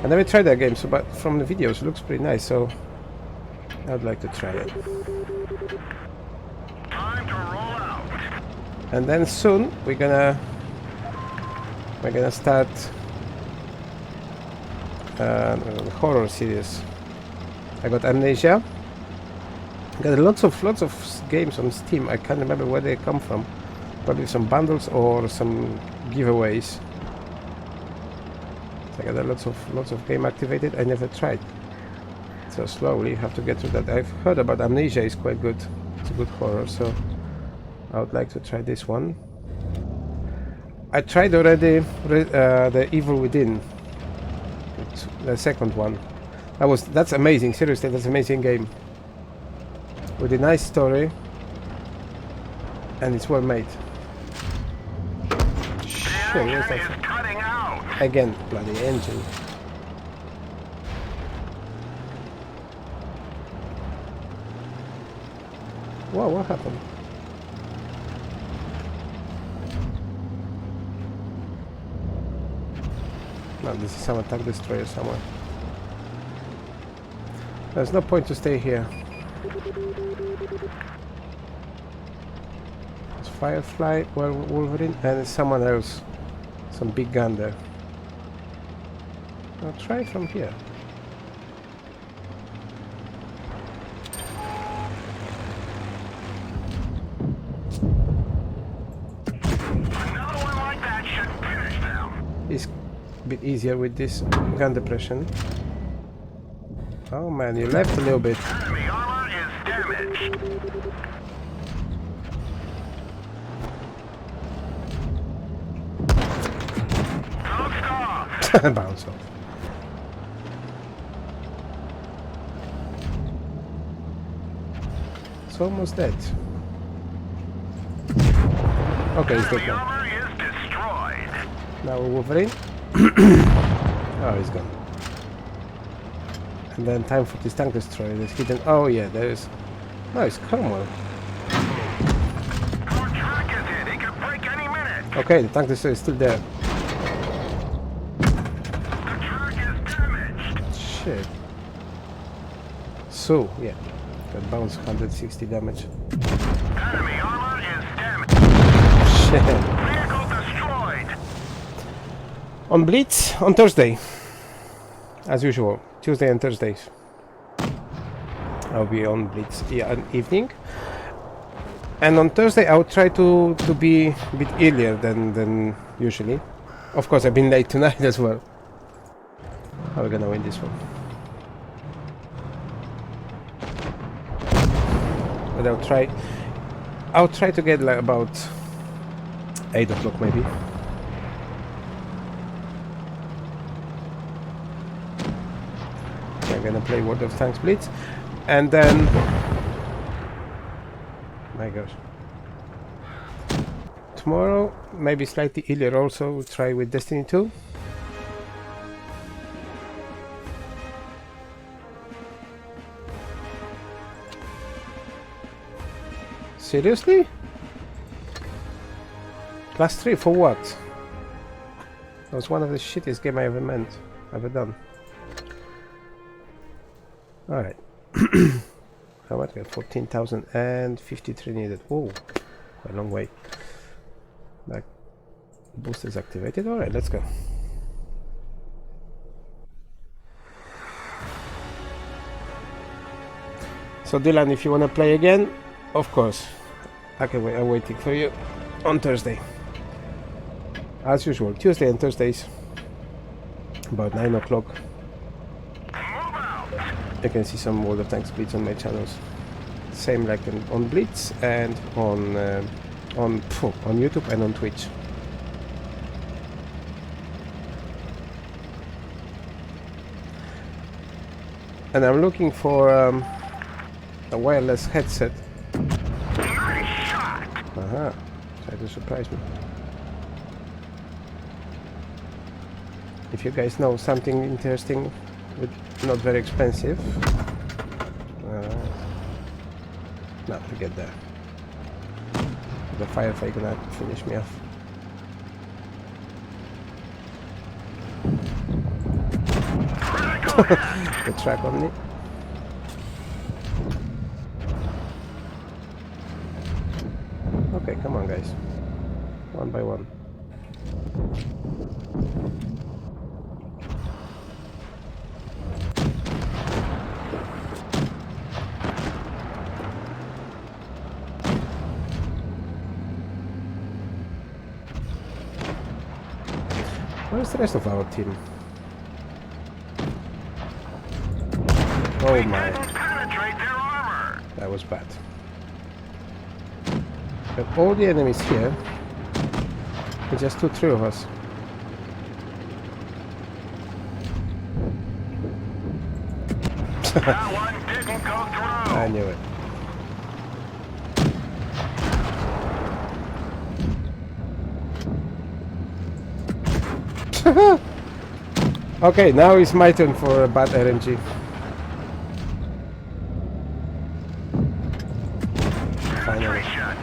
I never tried that game, so but from the videos it looks pretty nice, so I'd like to try it. Time to roll out. And then soon we're gonna start the horror series. I got Amnesia. Got lots of games on Steam. I can't remember where they come from. Probably some bundles or some giveaways. I got lots of game activated. I never tried. So slowly you have to get to that. I've heard about Amnesia is quite good. It's a good horror, so I would like to try this one. I tried already the Evil Within, the second one. That's amazing. Seriously, that's an amazing game with a nice story, and it's well made. Shit, The enemy is cutting out. Again, bloody engine. Whoa, what happened? No, this is some attack destroyer somewhere. There's no point to stay here. It's Firefly, well, Wolverine, and someone else. Some big gun there. I'll try from here. Another one like that should finish them. It's a bit easier with this gun depression. Oh man, you left a little bit. Enemy armor is damaged. Coast off. Bounce off. It's almost dead. Okay, he's Enemy dead now. armor is destroyed. Now Wolverine. Oh, he's gone. And then time for this tank destroyer that's hidden. Oh yeah, there is. No, it's Cromwell. Our track is hit. It could break any minute. Okay, the tank destroyer is still there. The track is damaged. Shit. So, yeah. That bounce 160 damage. Enemy armor is damaged. Shit. Vehicle destroyed. On Blitz, on Thursday. As usual. Tuesday and Thursdays. I'll be on Blitz evening. And on Thursday I'll try to be a bit earlier than usually. Of course, I've been late tonight as well. How are we gonna win this one? But I'll try to get like about 8 o'clock maybe. I'm gonna play WoT Tanks BLITZ, and then my gosh, tomorrow maybe slightly earlier also we'll try with Destiny 2. Seriously? Class 3 for what? That was one of the shittiest game I ever done. Alright. How much? 14,053 needed. Whoa, quite a long way. That boost is activated. Alright, let's go. So Dylan, if you want to play again, of course, I'm waiting for you on Thursday. As usual, Tuesday and Thursdays, about 9 o'clock. You can see some WoT Tanks BLITZ on my channels. Same like on Blitz and on YouTube and on Twitch. And I'm looking for a wireless headset. Aha, try to surprise me. If you guys know something interesting, but not very expensive. No, forget that. The Firefly gonna finish me off. The track on me. Okay, come on guys. One by one. Where's the rest of our team? Oh my. That was bad. But all the enemies here. It's just 2-3 of us. That one didn't go through. I knew it. Okay, now it's my turn for a bad RNG. Finally. Shot.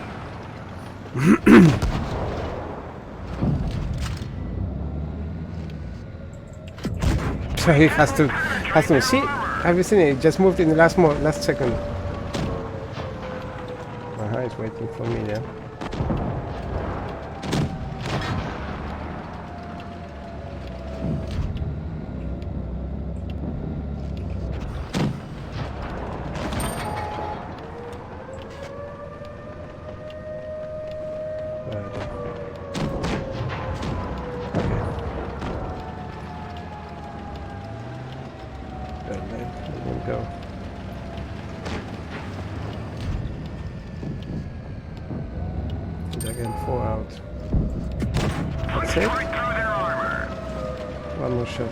So he has to see. Have you seen it? It just moved in the last second. He's waiting for me, yeah. Go. Again, 4 out. That's it. Right through their armor. One more shot.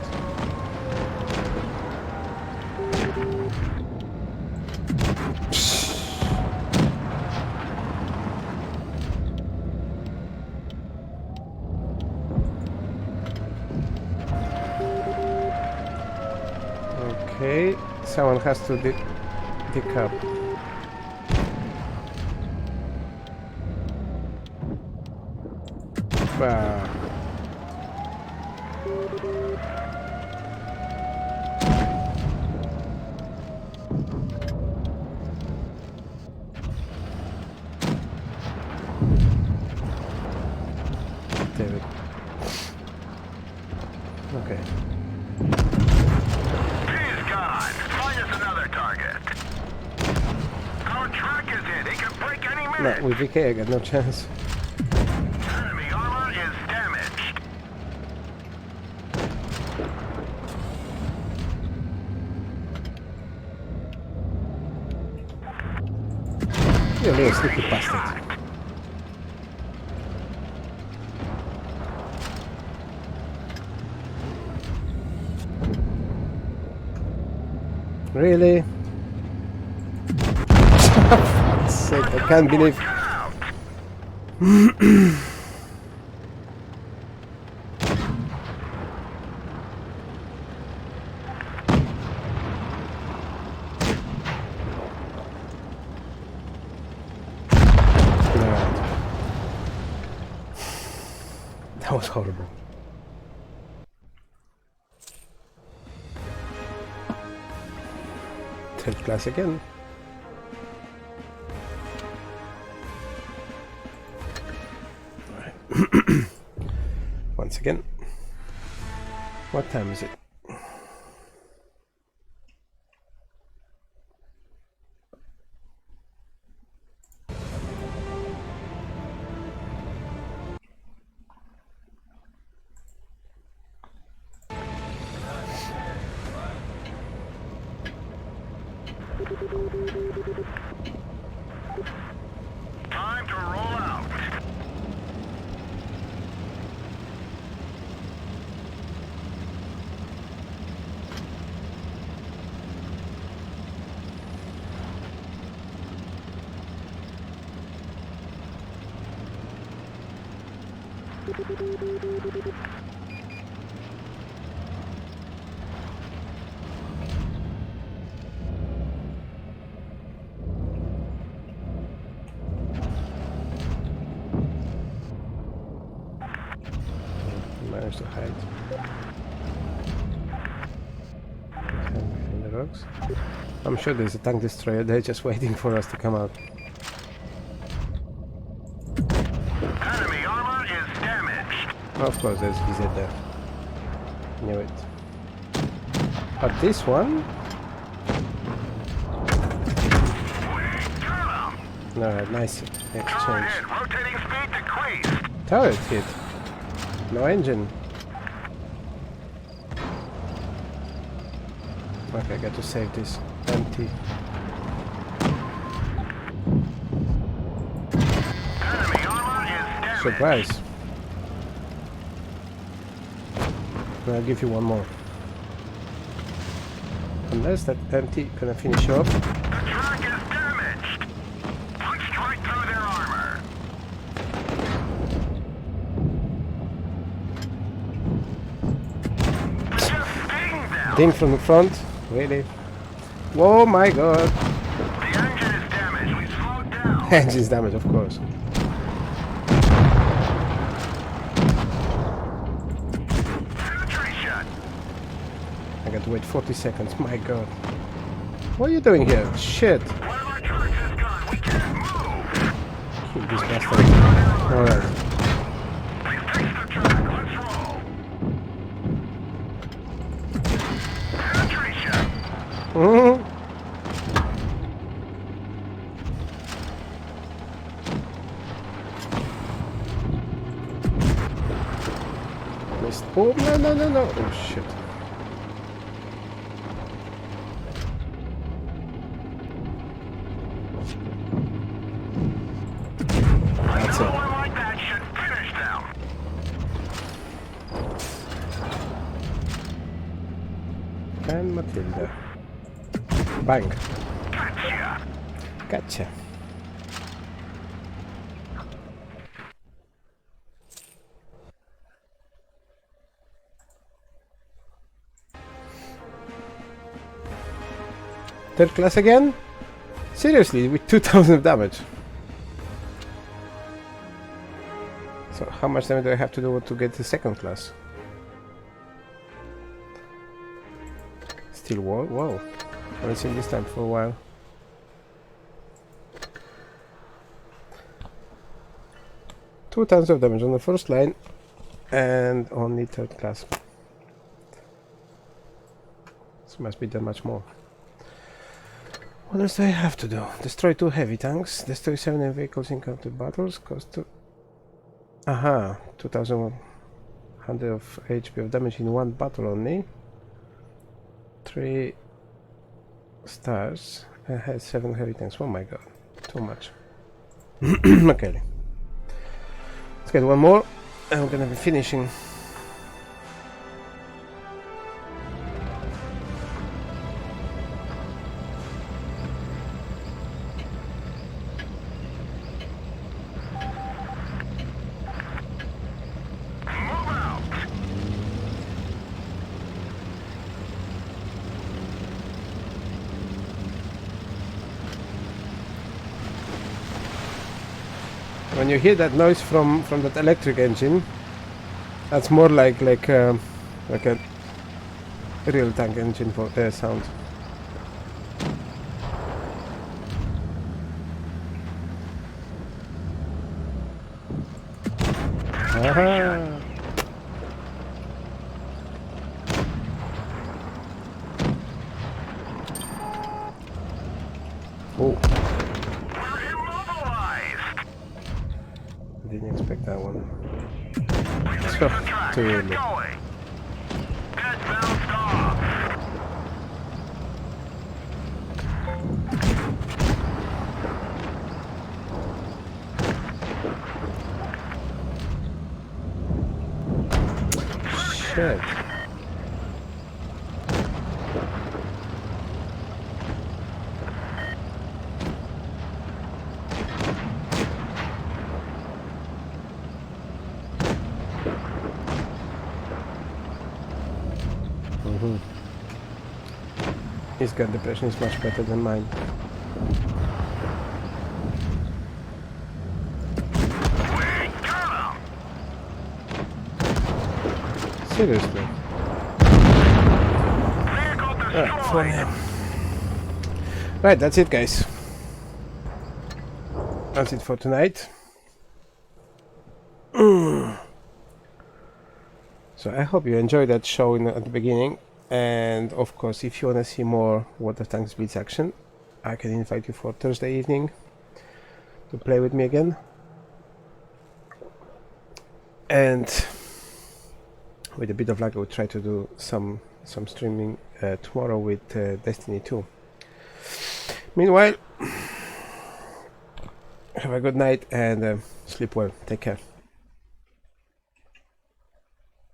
Okay, someone has to dig up. Wow. David. Okay. He's gone. Find us another target. Our track is in. It can break any No, minute. with VK I got no chance. Enemy armor is damaged. You're a little sneaky bastard. Really? For fuck's sake, I can't believe. That was horrible. Third class again. Alright. Once again. What time is it? Time to roll out. Managed to hide. Behind the rocks. I'm sure there's a tank destroyer there just waiting for us to come out. Enemy armor is damaged. Of course, there's VZ there. Knew it. But this one? No, nice Go exchange. ahead. Rotating speed decreased. Turret hit. No engine. Okay, I got to save this. Empty. Enemy armor is damaged. Surprise. I'll give you one more. Unless that empty gonna finish off. The track is damaged. Punched right through their armor. Ding from the front? Really? Oh my god! The engine is damaged. We slowed down. Engine's damage, of course. Penetration. I got to wait 40 seconds, my god. What are you doing here? Shit! One of our trucks is gone. We can't move. Kill this bastard. Alright. We fixed the track. Let's roll. Penetration. Mm-hmm. Missed. Oh, no. Oh, shit. That's it. One like that should finish them. And Matilda. Bang. Gotcha. Gotcha. Third class again? Seriously, with 2000 of damage. So how much damage do I have to do to get the second class? Still wall? Whoa. Haven't seen this time for a while. Two tons of damage on the first line and only third class. This must be that much more. What else do I have to do? Destroy 2 heavy tanks, destroy 7 vehicles in counter battles, cost 2... Aha, 2100 of HP of damage in 1 battle only. 3 stars, and has 7 heavy tanks. Oh my god, too much. Okay. Let's get one more, and I'm gonna be finishing. When you hear that noise from that electric engine, that's more like a real tank engine for sound. Aha! Oh. Didn't expect that one. So, too early. Get bounced off. Shit. His gut depression is much better than mine. Seriously. For him. Right, that's it, guys. That's it for tonight. So I hope you enjoyed that show at the beginning. And of course, if you want to see more WoT Tanks Blitz action, I can invite you for Thursday evening to play with me again. And with a bit of luck, I will try to do some streaming tomorrow with Destiny 2. Meanwhile, have a good night and sleep well. Take care.